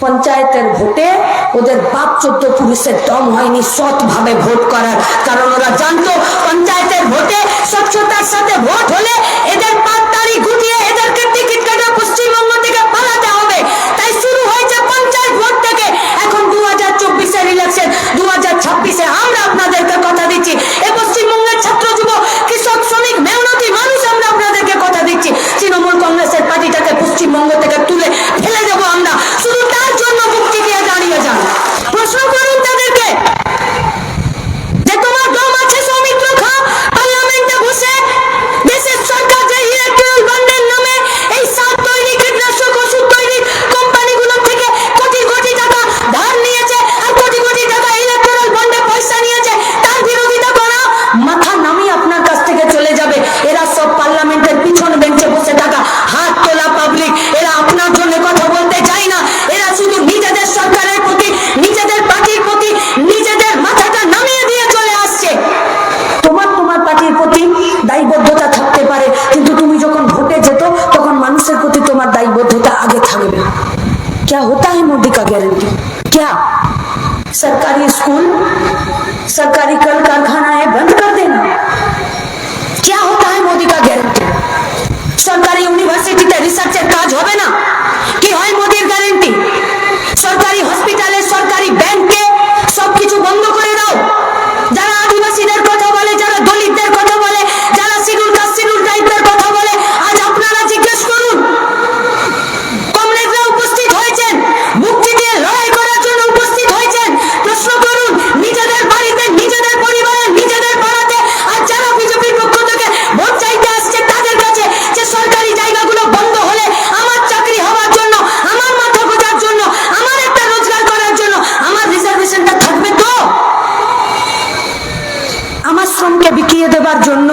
পঞ্চায়েতের ভোটে ওদের বাপ চোদ্দ পুরুষের দম হয়নি সৎ ভাবে ভোট করার, কারণ ওরা জানতো পঞ্চায়েতের ভোটে স্বচ্ছতার সাথে ভোট হলে এদের পাততাড়ি গুটিয়ে এদেরকে টিকিট কেটে পশ্চিমবঙ্গ থেকে পালাতে হবে। তাই শুরু হয়েছে পঞ্চায়েত ভোট থেকে। এখন 2024-এর ইলেকশন, 2026-এ আমরা আপনাদেরকে কথা দিচ্ছি, এই পশ্চিমবঙ্গের ছাত্র যুব কৃষক শ্রমিক মেহনতি মানুষ আমরা আপনাদেরকে কথা দিচ্ছি, তৃণমূল কংগ্রেসের পার্টিটাকে পশ্চিমবঙ্গ থেকে তুলে ফেলে দেবো আমরা। শুধু তার জন্য মুক্তি দিয়ে দাঁড়িয়ে যান। প্রশ্ন করুন তাদেরকে যে তোমার দম আছে সৌমিত্র খা পার্লামেন্টে বসে দেশের সরকার যে ইলেকট্রাল বন্ডের নামে এই সার তৈরি কীটনাশক ওষুধ তৈরি কোম্পানিগুলোর থেকে কোটি কোটি টাকা ধার নিয়েছে আর কোটি কোটি টাকা ইলেকট্রাল বন্ডে পয়সা নিয়েছে, তার বিরোধিতা করা মাথা নামিয়ে আপনার কাছ থেকে চলে যাবে। এরা সব পার্লামেন্টের পিছন বেঞ্চে বসে থাকা হাত তোলা পাবলিক, এরা আপনার জন্য কথা বলতে চায় না। এরা শুধু নিজেদের সরকারের প্রতি, নিজেদের পার্টির প্রতি নিজেদের মাথাটা নামিয়ে দিয়ে চলে আসছে। তোমার পার্টির প্রতি দায়বদ্ধতা থাকতে পারে, কিন্তু তুমি যখন ভোটে যেত তখন মানুষের প্রতি তোমার দায়বদ্ধতা আগে থাকবে। क्या होता है मोदी का गारंटी? क्या सरकारी स्कूल, सरकारी कल कारखानाएं बंद कर देना? क्या होता है मोदी का गारंटी? सरकारी यूनिवर्सिटीতে রিসার্চের কাজ হবে না? কি হয় মোদির গ্যারান্টি? সরকারি হসপিটালে, সরকারি ব্যাংকে সবকিছু বন্ধ করে দাও। যারা আদিবাসীদের কথা বলে, যারা দলিতদের কথা বলে, যারা শিডিউল কাস্ট শিডিউল ট্রাইবদের কথা বলে, আজ আপনারা জিজ্ঞেস করুন, কমরেডরা উপস্থিত হয়েছেন, মুক্তি দিয়ে লড়াই করার জন্য উপস্থিত হয়েছেন। প্রশ্ন করুন নিজেদের বাড়িতে, নিজেদের পরিবারে, নিজেদের পাড়াতে, আর যারা বিজেপির পক্ষ থেকে ভোট চাইতে আসছে তাদের কাছে, যে সরকারি জায়গাগুলো বন্ধ হলে আমার চাকরি হওয়ার জন্য, আমার মাথা গোজার জন্য, আমার একটা রোজগার করার জন্য আমার রিজার্ভেশনটা থাকবে তো? আমার শ্রমকে বিকিয়ে দেবার জন্য,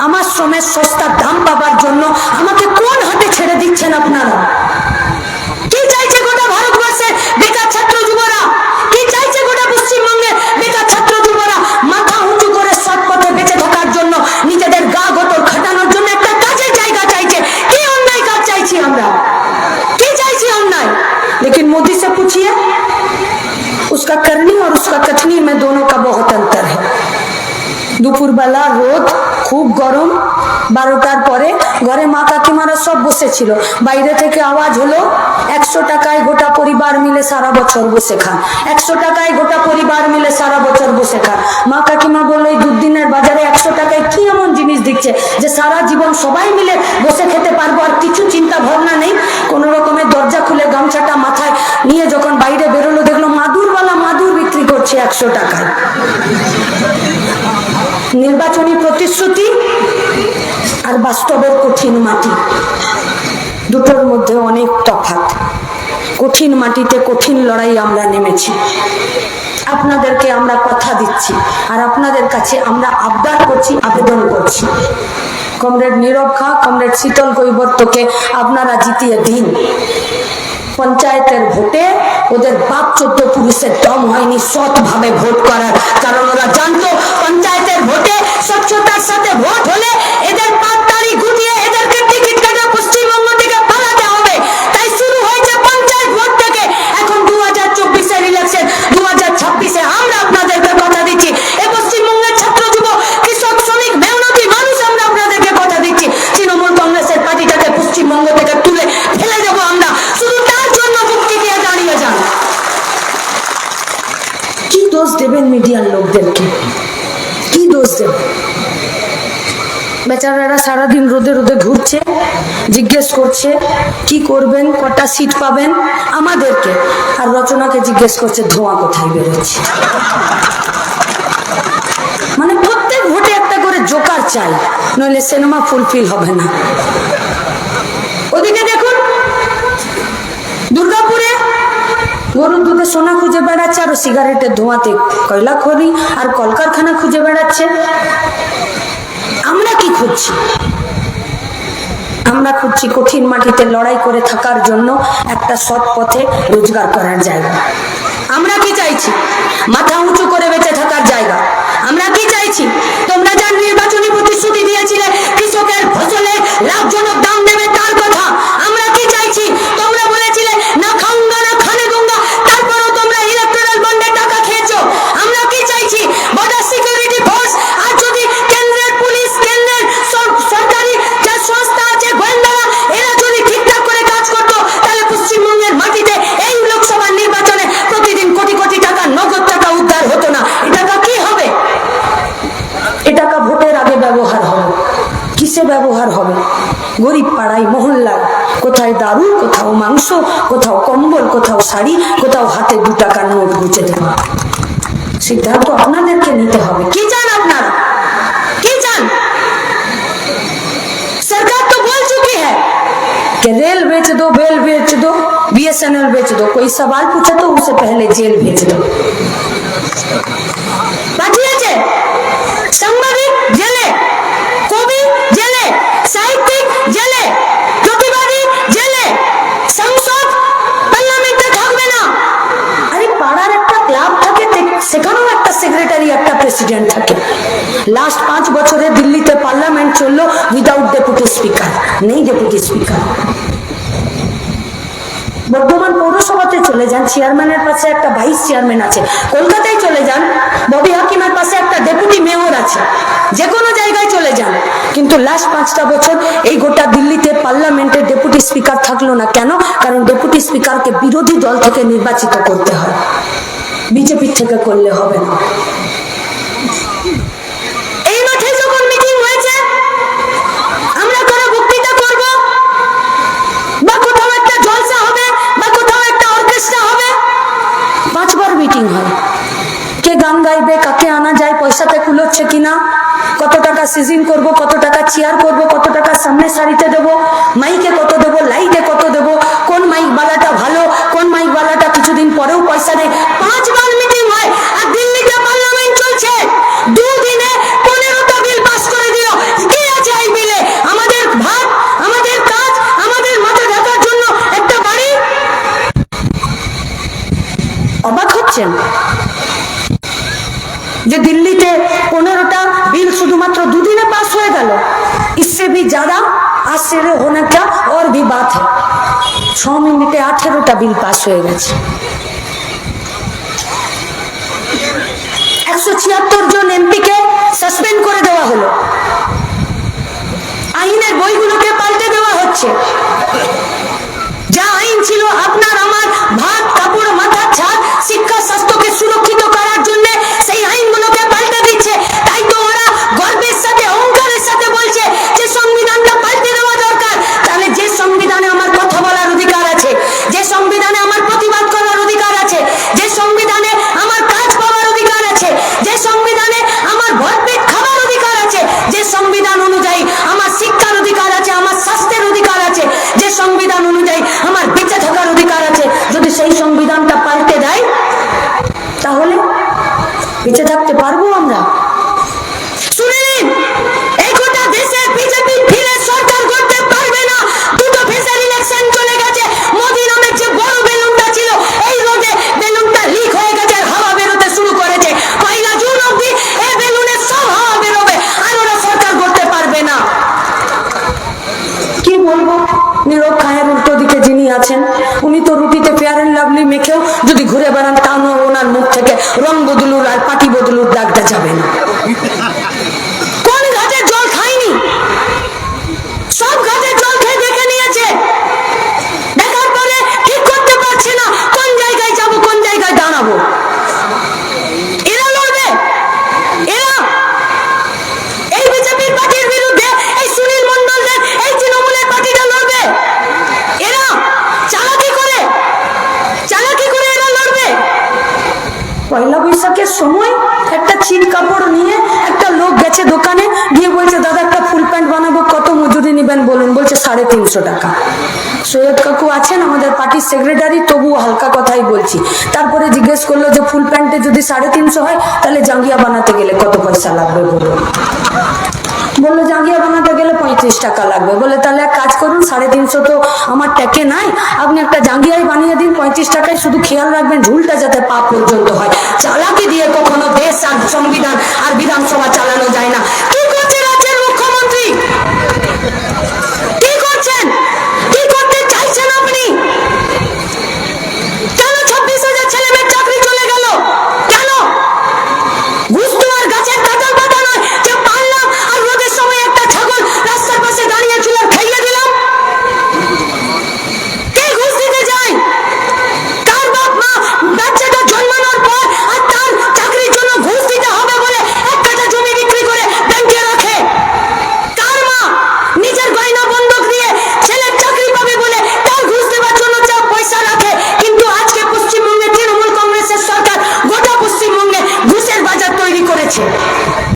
আমার শ্রমের সস্তা দাম পাবার জন্য আমাকে কোন হাতে ছেড়ে দিচ্ছেন আপনারা? কি চাইছে গোটা ভারতবর্ষের বেকার ছাত্র যুবরা? কি চাইছে গোটা পশ্চিমবঙ্গের বেকার ছাত্র যুবরা? মাথা উঁচু করে সৎ পথে বেঁচে থাকার জন্য, নিজেদের গা গোতর খাটানোর জন্য একটা কাজের জায়গা চাইছে। কি অন্যায় কাজ চাইছি আমরা? কি চাইছি অন্যায়? लेकिन मोदी से पूछिए, उसका करनी और उसका कथनी में दोनों का बहुत अंतर है। দুপুরবেলা রোদ, খুব গরম, 12টার পরে ঘরে মা কাকিমারা সব বসেছিল, বাইরে থেকে আওয়াজ হলো 100 টাকায় গোটা পরিবার মিলে সারা বছর বসে খান, 100 টাকায় গোটা পরিবার মিলে সারা বছর বসে খান। মা কাকিমা বললো এই দুদিনের বাজারে 100 টাকায় কি এমন জিনিস দিচ্ছে যে সারা জীবন সবাই মিলে বসে খেতে পারবো, আর কিছু চিন্তা ভাবনা নেই। কোন রকমের দরজা খুলে গামছাটা মাথায় নিয়ে যখন বাইরে বেরোলো, দেখলো মাদুরওয়ালা মাদুর বিক্রি করছে 100 টাকায়। নির্বাচনী প্রতিশ্রুতি আর বাস্তবের কঠিন মাটি, দুটোর মধ্যে অনেক তফাৎ। কঠিন মাটিতে কঠিন লড়াই আমরা নেমেছি। আপনাদেরকে আমরা কথা দিচ্ছি, আর আপনাদের কাছে আমরা আবদার করছি, আবেদন করছি, কমরেড নীরব খা, কমরেড শীতল কৈবর্তকে আপনারা জিতিয়ে দিন। পঞ্চায়েতের ভোটে ওদের বাপ চোদ্দ পুরুষের দম হয়নি সৎ ভাবে ভোট করার, কারণ ওরা জানতো পঞ্চায়েতের ভোটে স্বচ্ছতার সাথে ভোট হলে এদের পাততাড়ি গুটিয়ে এদেরকে টিকিট কেটে পশ্চিমবঙ্গ থেকে পালাতে হবে। তাই শুরু হয়েছে পঞ্চায়েত ভোট থেকে। এখন 2024-এর ইলেকশন, 2026-এ আমরা আপনাদেরকে কথা দিচ্ছি, এই পশ্চিমবঙ্গের ছাত্র যুব কৃষক শ্রমিক মেহনতি মানুষ আমরা আপনাদেরকে কথা দিচ্ছি, তৃণমূল কংগ্রেসের পার্টিটাকে পশ্চিমবঙ্গ থেকে তুলে ফেলে দেবো আমরা। শুধু তার জন্য মুক্তি দিয়ে দাঁড়িয়ে যান। কি দোষ দেবেন মিডিয়ার লোকদেরকে? কি দোষ দেবেন? বেচারারা সারাদিন রোদে রোদে ঘুরছে, জিজ্ঞেস করছে কি করবেন, কটা সিট পাবেন আমাদেরকে, আর রচনাকে জিজ্ঞেস করছে ধোঁয়া কোথায় বেরোচ্ছে। মানে প্রত্যেক ভোটে একটা করে জোকার চাই, নইলে সিনেমা ফুলফিল হবে না। ওদিকে দেখুন দুর্গাপুরে গরুর দুধে সোনা খুঁজে বেড়াচ্ছে, আর সিগারেটের ধোঁয়াতে কয়লা খনি আর কলকারখানা খুঁজে বেড়াচ্ছে। আমরা কি খুঁজছি? আমরা খুঁজছি কঠিন মাটিতে লড়াই করে থাকার জন্য একটা সৎ পথে রোজগার করার জায়গা। আমরা কি চাইছি? মাথা উঁচু করে বেঁচে থাকার জায়গা। আমরা কি চাইছি? তোমরা যার নির্বাচনী প্রতিশ্রুতি দিয়েছিলে কৃষকের ফসলে লাভজনক দাম দেবে, তার কথা আমরা কি চাইছি? তোমরা বলেছিলে না খাউঙ্গা না খানে दूंगा, গরিব পাড়ায় মহল্লায়, কোথায় দারু, কোথাও মাংস, কোথাও কম্বল, কোথাও শাড়ি, কোথাও হাতে 2 টাকার নোট গুছে দেওয়া। সিদ্ধান্ত আপনাদেরকে নিতে হবে। কি চান আপনারা? কি চান? सरकार तो बोल चुकी है कि रेल बेच दो, बेल बेच दो, BSNL बेच दो। कोई सवाल पूछे तो उसे पहले जेल भेज दो। পাঠিয়েছে সাংবাদিক জেলে, কবি জেলে, সাহিত্যিক জেলে, প্রতিবাদী জেলে, সংসদ পার্লামেন্টে থাকবে না। আরে পাড়ার একটা ক্লাব থাকে, সেখানেও একটা সেক্রেটারি, একটা প্রেসিডেন্ট থাকে। লাস্ট 5 বছরে দিল্লিতে পার্লামেন্ট চললো উইদাউট ডেপুটি স্পিকার, নেই ডেপুটি স্পিকার। বর্ধমান পৌরসভাতে চলে যান, চেয়ারম্যানের পাশে একটা ভাইস চেয়ারম্যান আছে। কলকাতায় চলে যান, ববি হাকিমের পাশে একটা ডেপুটি মেয়র আছে। যে কোনো জায়গায় চলে যান, কিন্তু লাস্ট 5টা বছর এই গোটা দিল্লিতে পার্লামেন্টের ডেপুটি স্পিকার থাকলো না। কেন? কারণ ডেপুটি স্পিকারকে বিরোধী দল থেকে নির্বাচিত করতে হয়, বিজেপি থেকে করলে হবে না। এই মাঠে যখন মিটিং হয়েছে, আমরা কোনো বক্তৃতা করব বা কোথাও একটা জলসা হবে বা কোথাও একটা অর্কেস্ট্রা হবে, 5 বার মিটিং হয়। কে গান গাইবে, কাকে আনা যায়, পয়সাতে কুলোচ্ছে কিনা, কত টাকা সিজিং করব, কত টাকা চেয়ার করব, কত টাকা সামনে সারিতে দেব, মাইকে কত দেব, লাইটে কত দেব, কোন মাইক বালাটা ভালো, কোন মাইক বালাটা কিছুদিন পরেও পয়সা দেয়। 5 বার মিটিং হয়। আর দিল্লিতে পার্লামেন্ট চলছে, 2 দিনে 15টা বিল পাস করে দিল। কি আছে এই বিলে? আমাদের ভাত, আমাদের কাজ, আমাদের মাথা ঢাকার জন্য একটা বাড়ি। অবাক হচ্ছেন যে দিল্লিতে 15টা বিল শুধুমাত্র 2 দিনে পাস হয়ে গেল। इससे भी ज्यादा आश्चर्य होने का और भी बात है, 6 মিনিটে 18টা বিল পাস হয়ে গেছে। 176 জন এমপিকে সাসপেন্ড করে দেওয়া হলো। আইনের বইগুলোকে পাল্টে দেওয়া হচ্ছে। যা আইন ছিল আপনার আমার ভাত, কাপড়, মাথা, ছাদ, শিক্ষা, স্বাস্থ্যকে সুরক্ষিত করার জন্য, সেই আইনগুলোকে পাল্টে দিচ্ছে। তাই তো ওরা গর্বের সাথে, অহংকারের সাথে বলছে যে সংবিধানটা পাল্টে দেওয়া দরকার। তাহলে যে সংবিধানে আমার কথা বলার অধিকার আছে, যে সংবিধানে আমার প্রতিবাদ করার অধিকার আছে, যে সংবিধানে আমার কাজ পাওয়ার অধিকার আছে, যে সংবিধানে আমার ভরপেট খাবার অধিকার আছে, যে সংবিধান অনুযায়ী আমার শিক্ষার অধিকার আছে, আমার স্বাস্থ্যের অধিকার আছে, যে সংবিধান অনুযায়ী আমার বেঁচে থাকার অধিকার আছে, যদি সেই সংবিধানটা পাল্টে দেয়, তাহলে বেঁচে থাকতে পারবো আমরা? শুনে নিন, এই গোটা দেশে বিজেপি ফিরে সরকার করতে পারবে না। 2টো ফেসের ইলেকশন চলে গেছে। মোদি নামের যে বড় বেলুনটা ছিল, এই রোদে বেলুনটা লিক হয়ে গেছে, হাওয়া বেরোতে শুরু করেছে। 1 জুন অব্দি এই বেলুনের সব হাওয়া বেরোবে, আর ওরা সরকার করতে পারবে না। কি বলবো? নীরব খায়ের উল্টো দিকে যিনি আছেন, উনি তো রুটিতে ফেয়ার এন্ড লাভলি মেখেও যদি ঘুরে বেড়ান, তাও ওনার মুখ থেকে রং বদলুর আর পাটি বদলুর ডাকটা যাবে না। কোন ঘাটের জল খায়নি? সব ঘাটের জল খেয়ে দেখে নিয়েছে। দেখার পরে ঠিক করতে পারছে না কোন জায়গায় যাব, কোন জায়গায় দাঁড়াবো। এরা লড়বে, এরা এই বিজেপির পার্টির বিরুদ্ধে, এই সুনীল মন্ডলদের, এই তৃণমূলের পার্টিটা লড়বে। এরা চালাকি করে এরা লড়বে। 1 বৈশাখের সময় একটা ছিট কাপড় নিয়ে একটা লোক গেছে দোকানে, গিয়ে বলছে, দাদা একটা ফুল প্যান্ট বানাবো, কত মজুরি নেবেন বলুন? বলছে 350 টাকা। সৈয়দ কাকু আছেন আমাদের পার্টির সেক্রেটারি, তবুও হালকা কথাই বলছি। তারপরে জিজ্ঞেস করলো যে ফুল প্যান্টে যদি 350 হয়, তাহলে জাঙ্গিয়া বানাতে গেলে কত পয়সা লাগবে বলুন? বললো জাঙ্গিয়া বানাতে গেলে 35 টাকা লাগবে। বলে তাহলে এক কাজ করুন, 350 তো আমার ট্যাকে নাই, আপনি একটা জাঙ্গিয়াই বানিয়ে দিন 35 টাকায়। শুধু খেয়াল রাখবেন ঝুলটা যাতে পা পর্যন্ত হয়। চালাকি দিয়ে কখনো দেশ আর সংবিধান আর বিধানসভা চালানো যায় না।